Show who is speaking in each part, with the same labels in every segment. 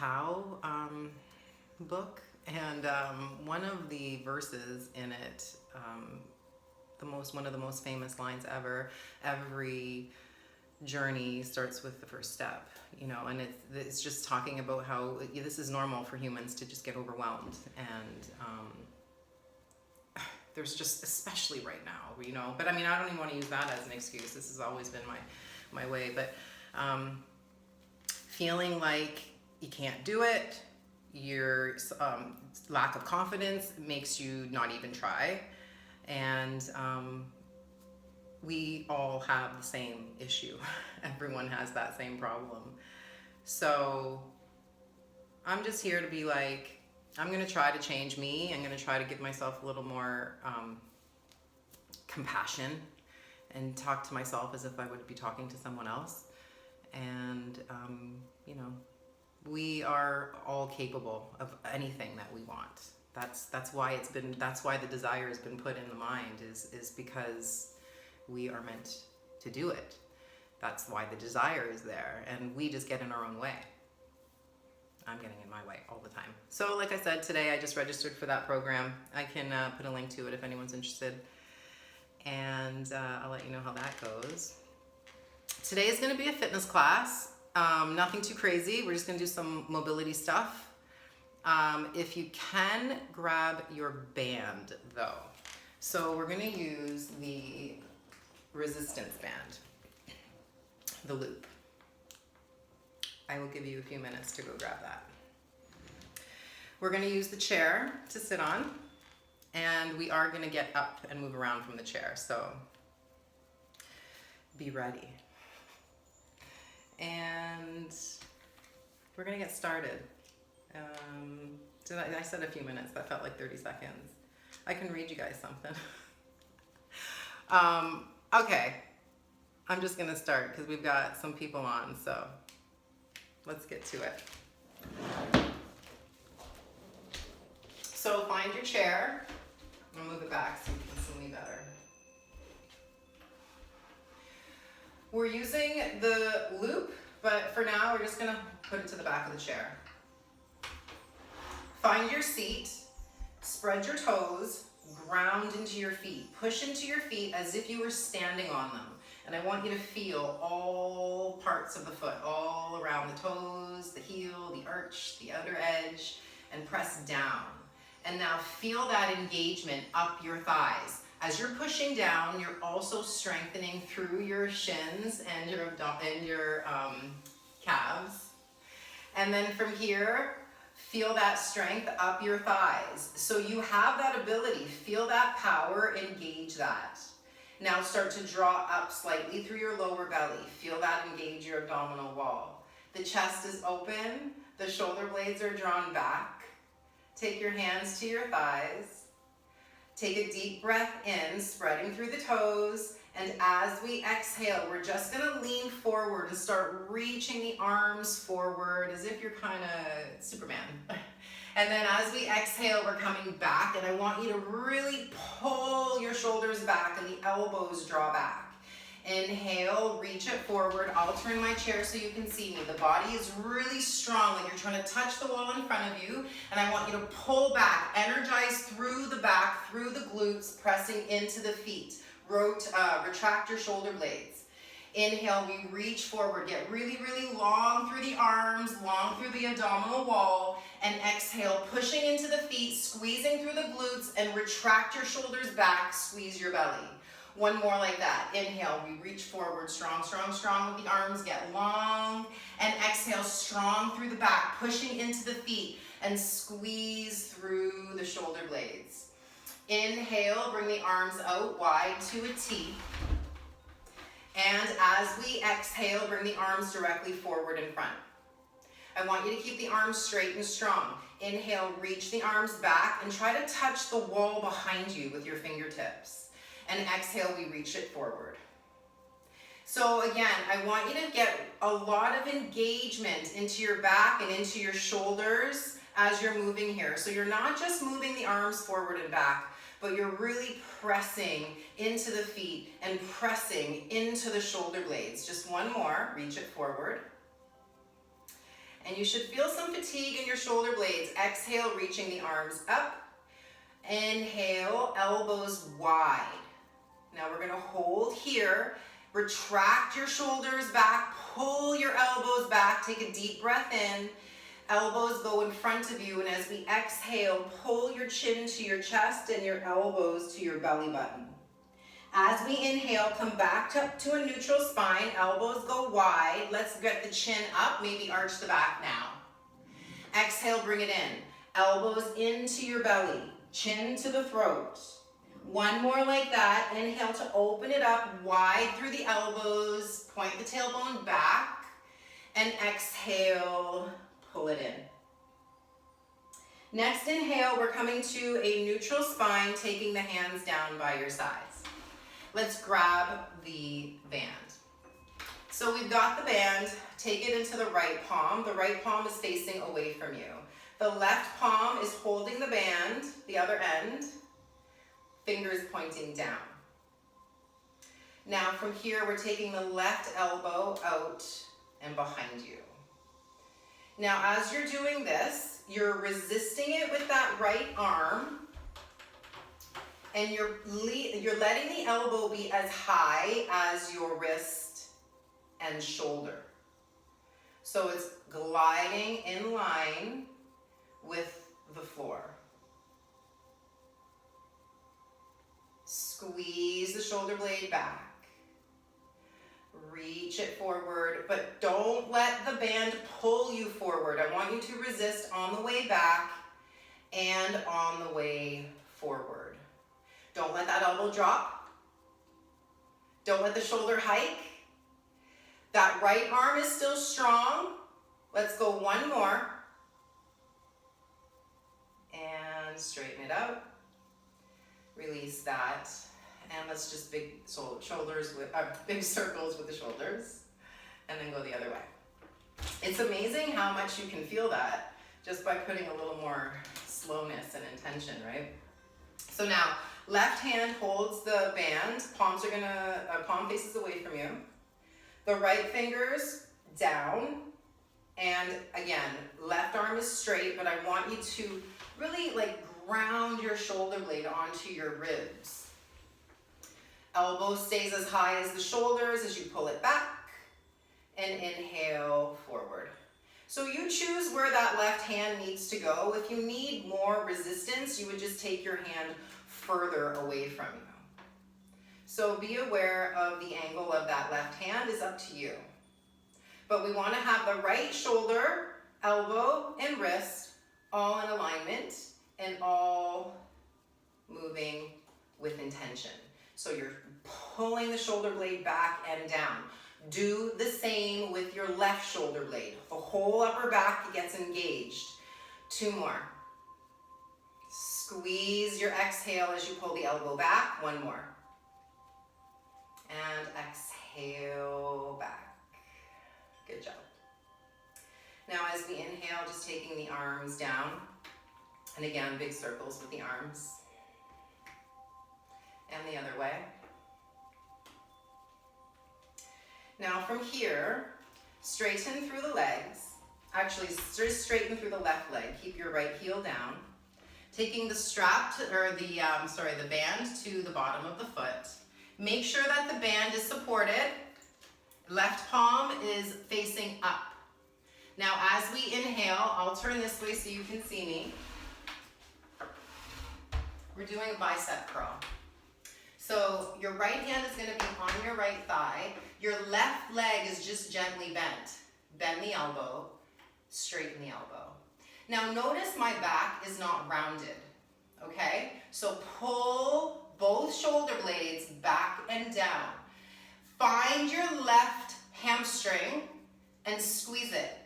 Speaker 1: Tao book, and one of the verses in it, one of the most famous lines ever. Every journey starts with the first step, and it's just talking about how this is normal for humans to just get overwhelmed, and there's just, especially right now, but I mean, I don't even want to use that as an excuse. This has always been my way, but feeling like you can't do it, your lack of confidence makes you not even try, and we all have the same issue. Everyone has that same problem. So I'm just here to be like, I'm going to try to change me. I'm going to try to give myself a little more compassion and talk to myself as if I would be talking to someone else. And, we are all capable of anything that we want. That's why the desire has been put in the mind, is because we are meant to do it. That's why the desire is there, and we just get in our own way. I'm getting in my way all the time. So like I said, today I just registered for that program. I can put a link to it if anyone's interested, and I'll let you know how that goes. Today is going to be a fitness class. Nothing too crazy. We're just going to do some mobility stuff. If you can, grab your band though. So we're going to use the resistance band, the loop. I will give you a few minutes to go grab that. We're going to use the chair to sit on, and we are going to get up and move around from the chair, so be ready. And we're going to get started. I said a few minutes, that felt like 30 seconds. I can read you guys something. Okay, I'm just going to start because we've got some people on, so let's get to it. So find your chair. I'm going to move it back so you can see me better. We're using the loop, but for now we're just going to put it to the back of the chair. Find your seat, spread your toes, ground into your feet. Push into your feet as if you were standing on them. And I want you to feel all parts of the foot, all around the toes, the heel, the arch, the outer edge, and press down. And now feel that engagement up your thighs. As you're pushing down, you're also strengthening through your shins and your calves. And then from here, feel that strength up your thighs. So you have that ability, feel that power, engage that. Now start to draw up slightly through your lower belly. Feel that engage your abdominal wall. The chest is open, the shoulder blades are drawn back. Take your hands to your thighs. Take a deep breath in, spreading through the toes. And as we exhale, we're just gonna lean forward and start reaching the arms forward as if you're kind of Superman. And then as we exhale, we're coming back, and I want you to really pull your shoulders back and the elbows draw back. Inhale, reach it forward. I'll turn my chair so you can see me. The body is really strong, like you're trying to touch the wall in front of you, and I want you to pull back, energize through the back, through the glutes, pressing into the feet. Retract your shoulder blades. Inhale, we reach forward, get really, really long through the arms, long through the abdominal wall, and exhale, pushing into the feet, squeezing through the glutes, and retract your shoulders back, squeeze your belly. One more like that. Inhale, we reach forward, strong, strong, strong with the arms, get long, and exhale, strong through the back, pushing into the feet, and squeeze through the shoulder blades. Inhale, bring the arms out wide to a T. And as we exhale, bring the arms directly forward in front. I want you to keep the arms straight and strong. Inhale, reach the arms back and try to touch the wall behind you with your fingertips. And exhale, we reach it forward. So again, I want you to get a lot of engagement into your back and into your shoulders as you're moving here. So you're not just moving the arms forward and back, but you're really pressing into the feet and pressing into the shoulder blades. Just one more, reach it forward. And you should feel some fatigue in your shoulder blades. Exhale, reaching the arms up. Inhale, elbows wide. Now we're gonna hold here. Retract your shoulders back, pull your elbows back, take a deep breath in. Elbows go in front of you, and as we exhale, pull your chin to your chest and your elbows to your belly button. As we inhale, come back to a neutral spine, elbows go wide. Let's get the chin up, maybe arch the back now. Exhale, bring it in. Elbows into your belly, chin to the throat. One more like that. Inhale to open it up, wide through the elbows, point the tailbone back, and exhale, pull it in. Next inhale, we're coming to a neutral spine, taking the hands down by your sides. Let's grab the band. So we've got the band, take it into the right palm. The right palm is facing away from you. The left palm is holding the band, the other end, fingers pointing down. Now from here, we're taking the left elbow out and behind you. Now as you're doing this, you're resisting it with that right arm, and you're letting the elbow be as high as your wrist and shoulder. So it's gliding in line with the floor. Squeeze the shoulder blade back. Reach it forward, but don't let the band pull you forward. I want you to resist on the way back and on the way forward. Don't let that elbow drop. Don't let the shoulder hike. That right arm is still strong. Let's go one more. And straighten it out. Release that. And let's just big shoulders with big circles with the shoulders, and then go the other way. It's amazing how much you can feel that just by putting a little more slowness and intention, right? So now, left hand holds the band. Palms are palm faces away from you. The right fingers down, and again, left arm is straight, but I want you to really ground your shoulder blade onto your ribs. Elbow stays as high as the shoulders as you pull it back, and inhale forward. So you choose where that left hand needs to go. If you need more resistance, you would just take your hand further away from you. So be aware of the angle of that left hand is up to you. But we want to have the right shoulder, elbow, and wrist all in alignment and all moving with intention. So you're pulling the shoulder blade back and down. Do the same with your left shoulder blade. The whole upper back gets engaged. Two more. Squeeze your exhale as you pull the elbow back. One more. And exhale back. Good job. Now as we inhale, just taking the arms down. And again, big circles with the arms. And the other way. Now from here, straighten through the legs. Actually, just straighten through the left leg. Keep your right heel down. Taking the the band to the bottom of the foot. Make sure that the band is supported. Left palm is facing up. Now as we inhale, I'll turn this way so you can see me. We're doing a bicep curl. So your right hand is going to be on your right thigh. Your left leg is just gently bent. Bend the elbow, straighten the elbow. Now notice my back is not rounded, okay? So pull both shoulder blades back and down. Find your left hamstring and squeeze it.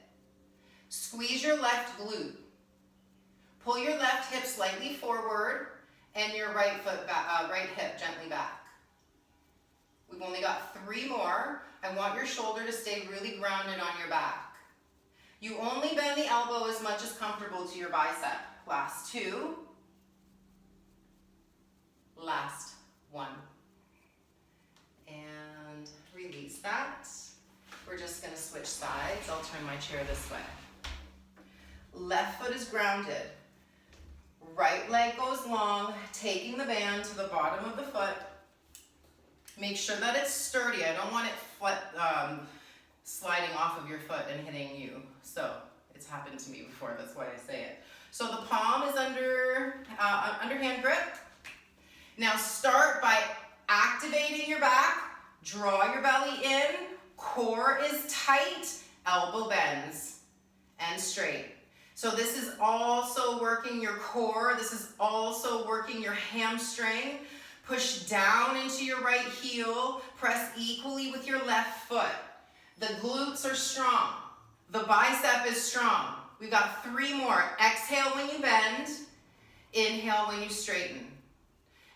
Speaker 1: Squeeze your left glute. Pull your left hip slightly forward and your right foot back, right hip gently back. We've only got 3 more. I want your shoulder to stay really grounded on your back. You only bend the elbow as much as comfortable to your bicep. Last 2. Last 1. And release that. We're just going to switch sides. I'll turn my chair this way. Left foot is grounded. Right leg goes long, taking the band to the bottom of the foot. Make sure that it's sturdy. I don't want it sliding off of your foot and hitting you. So it's happened to me before, that's why I say it. So the palm is underhand grip. Now start by activating your back, draw your belly in, core is tight, elbow bends and straight. So this is also working your core, this is also working your hamstring. Push down into your right heel, press equally with your left foot. The glutes are strong, the bicep is strong. We've got 3 more. Exhale when you bend, inhale when you straighten.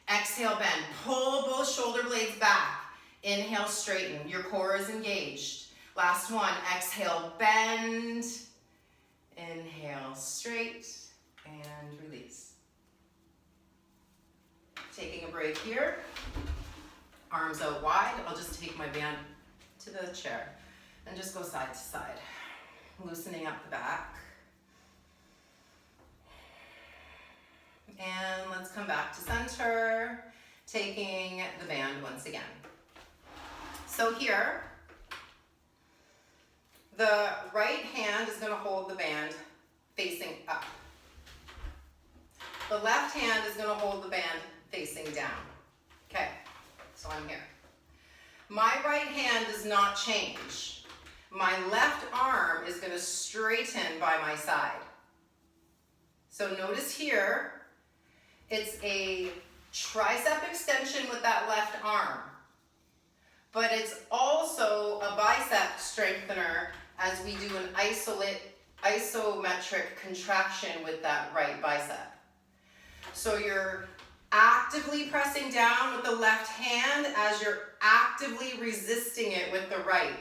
Speaker 1: Exhale, bend. Pull both shoulder blades back. Inhale, straighten. Your core is engaged. Last one. Exhale, bend. Inhale, straight, and release. Taking a break here. Arms out wide. I'll just take my band to the chair and just go side to side. Loosening up the back. And let's come back to center, taking the band once again. So here, the right hand is going to hold the band facing up. The left hand is going to hold the band facing down. Okay, so I'm here. My right hand does not change. My left arm is going to straighten by my side. So notice here, it's a tricep extension with that left arm, but it's also a bicep strengthener as we do an isometric contraction with that right bicep. So you're actively pressing down with the left hand as you're actively resisting it with the right.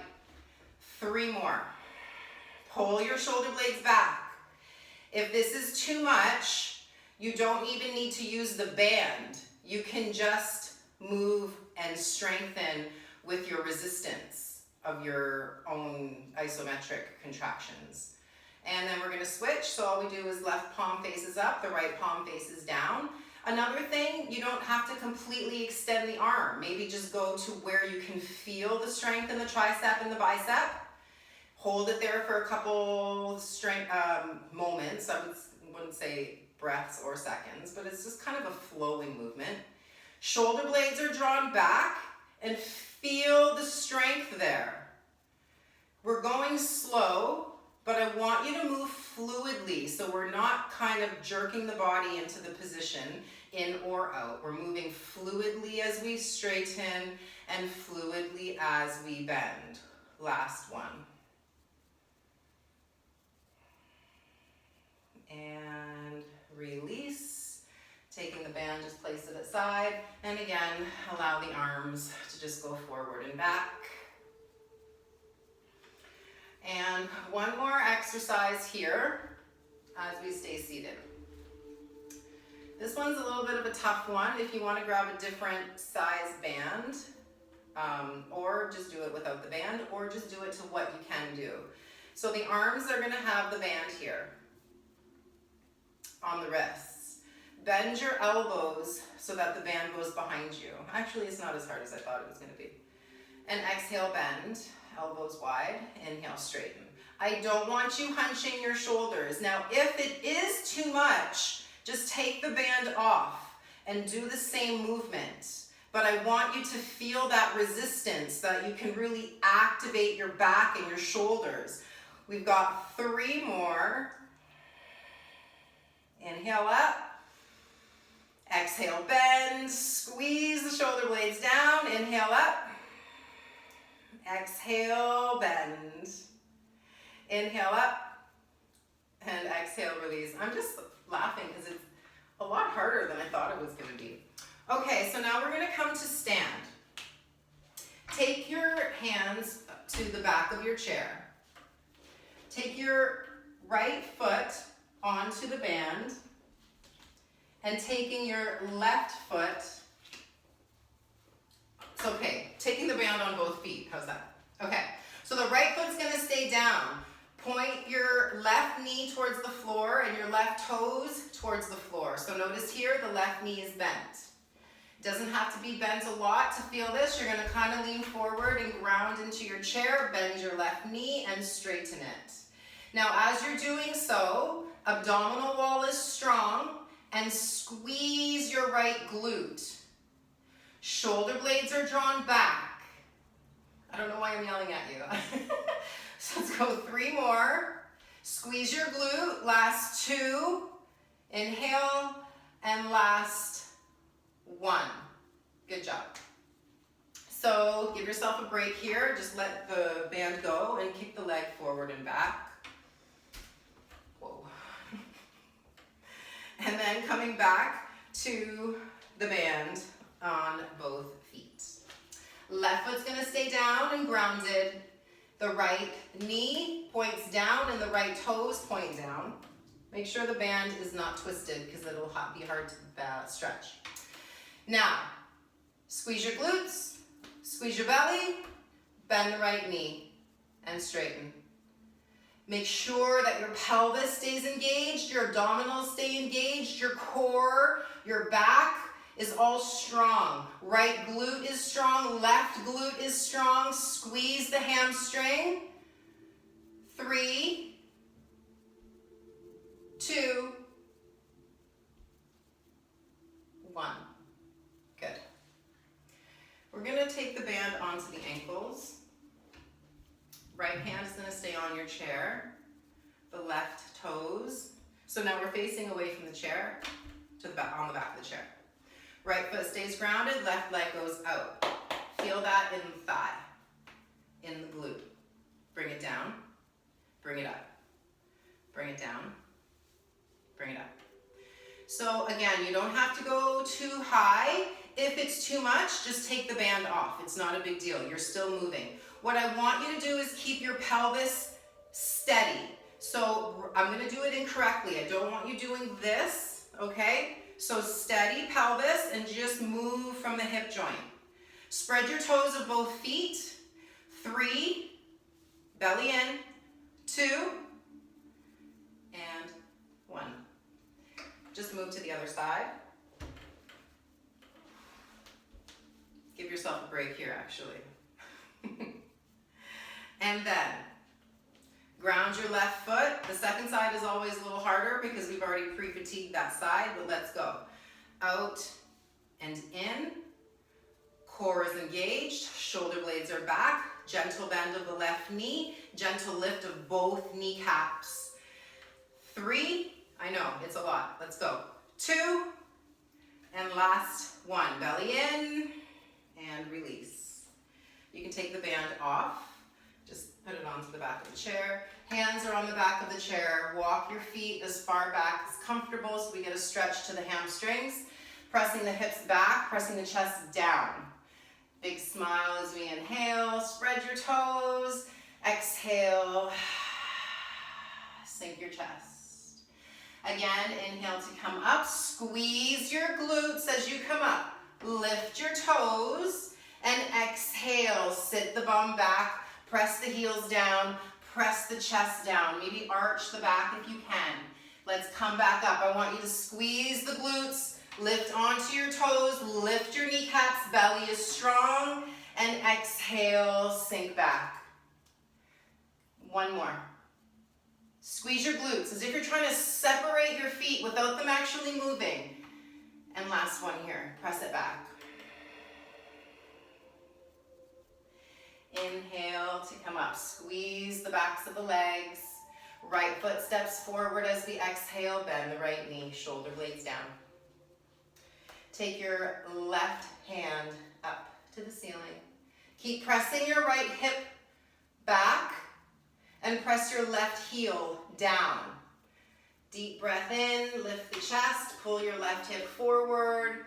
Speaker 1: 3 more. Pull your shoulder blades back. If this is too much, you don't even need to use the band. You can just move and strengthen with your resistance of your own isometric contractions. And then we're going to switch. So all we do is left palm faces up, the right palm faces down. Another thing, you don't have to completely extend the arm. Maybe just go to where you can feel the strength in the tricep and the bicep. Hold it there for a couple moments. I wouldn't say breaths or seconds, but it's just kind of a flowing movement. Shoulder blades are drawn back and feel the strength there. We're going slow, but I want you to move fluidly, so we're not kind of jerking the body into the position in or out. We're moving fluidly as we straighten and fluidly as we bend. Last one. And release. Taking the band, just place it aside. And again, allow the arms to just go forward and back. And one more exercise here as we stay seated. This one's a little bit of a tough one if you want to grab a different size band, or just do it without the band, or just do it to what you can do. So the arms are going to have the band here on the wrists. Bend your elbows so that the band goes behind you. Actually, it's not as hard as I thought it was going to be. And exhale, bend, elbows wide, inhale, straighten. I don't want you hunching your shoulders. Now, if it is too much, just take the band off and do the same movement. But I want you to feel that resistance, that you can really activate your back and your shoulders. We've got 3 more. Inhale up. Exhale, bend. Squeeze the shoulder blades down. Inhale up. Exhale, bend. Inhale up. And exhale, release. I'm just laughing because it's a lot harder than I thought it was going to be. Okay, so now we're going to come to stand. Take your hands to the back of your chair. Take your right foot onto the band, and taking your left foot, it's okay, taking the band on both feet, how's that? Okay, so the right foot's going to stay down. point your left knee towards the floor and your left toes towards the floor. So notice here, the left knee is bent. Doesn't have to be bent a lot to feel this. You're gonna kind of lean forward and ground into your chair, bend your left knee and straighten it. Now, as you're doing so, abdominal wall is strong and squeeze your right glute. Shoulder blades are drawn back. I don't know why I'm yelling at you. So let's go 3 more. Squeeze your glute, last 2. Inhale, and last 1. Good job. So give yourself a break here. Just let the band go and kick the leg forward and back. Whoa. And then coming back to the band on both feet. Left foot's gonna stay down and grounded. The right knee points down and the right toes point down. Make sure the band is not twisted because it'll be hard to stretch. Now, squeeze your glutes, squeeze your belly, bend the right knee, and straighten. Make sure that your pelvis stays engaged, your abdominals stay engaged, your core, your back is all strong. Right glute is strong, left glute is strong. Squeeze the hamstring. 3, 2, 1. Good. We're gonna take the band onto the ankles. Right hand is gonna stay on your chair. The left toes. So now we're facing away from the chair to the back, on the back of the chair. Right foot stays grounded, left leg goes out. Feel that in the thigh, in the glute. Bring it down, bring it up. Bring it down, bring it up. So again, you don't have to go too high. If it's too much, just take the band off. It's not a big deal, you're still moving. What I want you to do is keep your pelvis steady. So I'm gonna do it incorrectly. I don't want you doing this, okay? So steady pelvis and just move from the hip joint. Spread your toes of both feet. 3, belly in, 2, and 1. Just move to the other side. Give yourself a break here, actually. And then ground your left foot. The second side is always a little harder because we've already pre-fatigued that side, but let's go. Out and in. Core is engaged, shoulder blades are back, gentle bend of the left knee, gentle lift of both kneecaps. 3, I know, it's a lot, let's go. 2, and last 1. Belly in, and release. You can take the band off. Just put it onto the back of the chair. Hands are on the back of the chair. Walk your feet as far back as comfortable so we get a stretch to the hamstrings. Pressing the hips back, pressing the chest down. Big smile as we inhale. Spread your toes. Exhale. Sink your chest. Again, inhale to come up. Squeeze your glutes as you come up. Lift your toes. And exhale. Sit the bum back. Press the heels down, press the chest down. Maybe arch the back if you can. Let's come back up. I want you to squeeze the glutes, lift onto your toes, lift your kneecaps, belly is strong, and exhale, sink back. 1 more. Squeeze your glutes as if you're trying to separate your feet without them actually moving. And last one here, press it back. Inhale to come up. Squeeze the backs of the legs. Right foot steps forward as we exhale. Bend the right knee. Shoulder blades down. Take your left hand up to the ceiling. Keep pressing your right hip back and press your left heel down. Deep breath in. Lift the chest. Pull your left hip forward.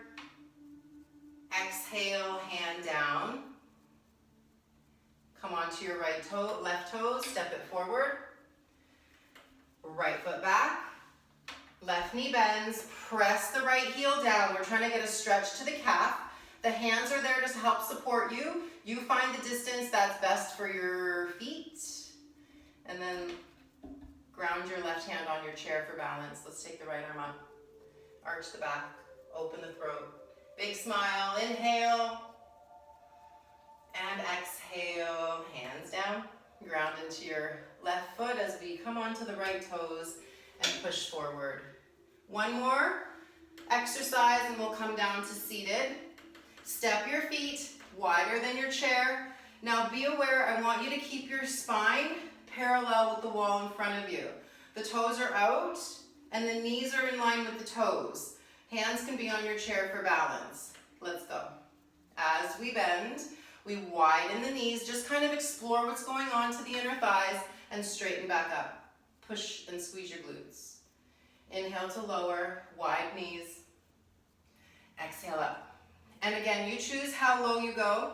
Speaker 1: Exhale, hand down. Come onto your right toe, left toes, step it forward. Right foot back, left knee bends, press the right heel down. We're trying to get a stretch to the calf. The hands are there to help support you. You find the distance that's best for your feet. And then Ground your left hand on your chair for balance. Let's take the right arm up. Arch the back, open the throat. Big smile, inhale. And exhale, hands down. Ground into your left foot as we come onto the right toes and push forward. One more exercise and we'll come down to seated. Step your feet wider than your chair. Now be aware, I want you to keep your spine parallel with the wall in front of you. The toes are out and the knees are in line with the toes. Hands can be on your chair for balance. Let's go. As we bend, we widen the knees, just kind of explore what's going on to the inner thighs and straighten back up. Push and squeeze your glutes. Inhale to lower, wide knees. Exhale up. And again, you choose how low you go.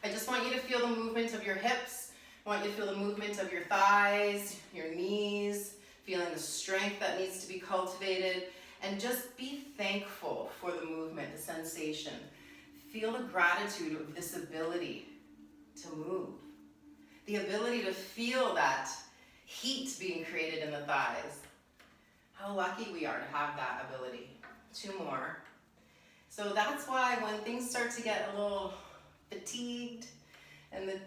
Speaker 1: I just want you to feel the movement of your hips. I want you to feel the movement of your thighs, your knees, feeling the strength that needs to be cultivated, and just be thankful for the movement, the sensation. Feel the gratitude of this ability to move. The ability to feel that heat being created in the thighs. How lucky we are to have that ability. 2 more. So that's why when things start to get a little fatigued and the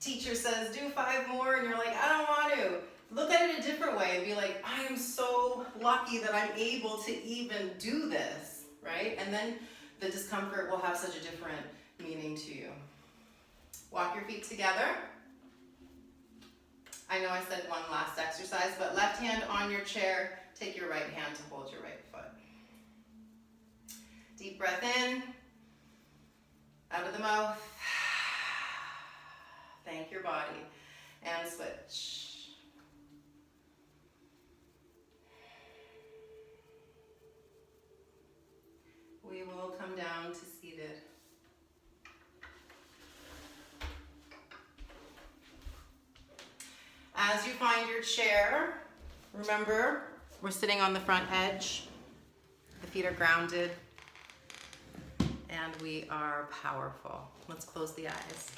Speaker 1: teacher says, do 5 more, and you're like, I don't want to. Look at it a different way and be like, I am so lucky that I'm able to even do this, right? And then the discomfort will have such a different meaning to you. Walk your feet together. I know I said one last exercise, but left hand on your chair, take your right hand to hold your right foot. Deep breath in, out of the mouth. Thank your body, and switch. We will come down to seated. As you find your chair, remember, we're sitting on the front edge. The feet are grounded, and we are powerful. Let's close the eyes.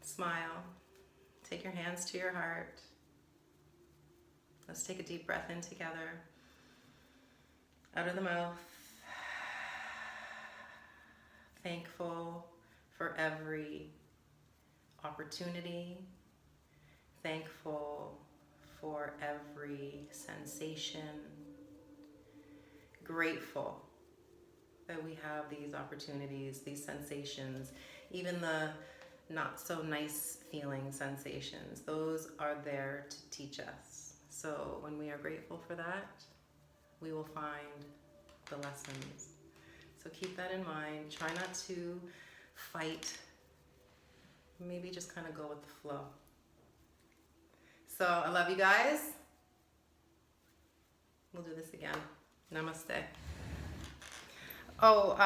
Speaker 1: Smile. Take your hands to your heart. Let's take a deep breath in together. Out of the mouth. Thankful for every opportunity. Thankful for every sensation. Grateful that we have these opportunities, these sensations, even the not so nice feeling sensations. Those are there to teach us. So when we are grateful for that, we will find the lessons. So keep that in mind. Try not to fight. Maybe just kind of go with the flow. So I love you guys. We'll do this again. Namaste. Oh,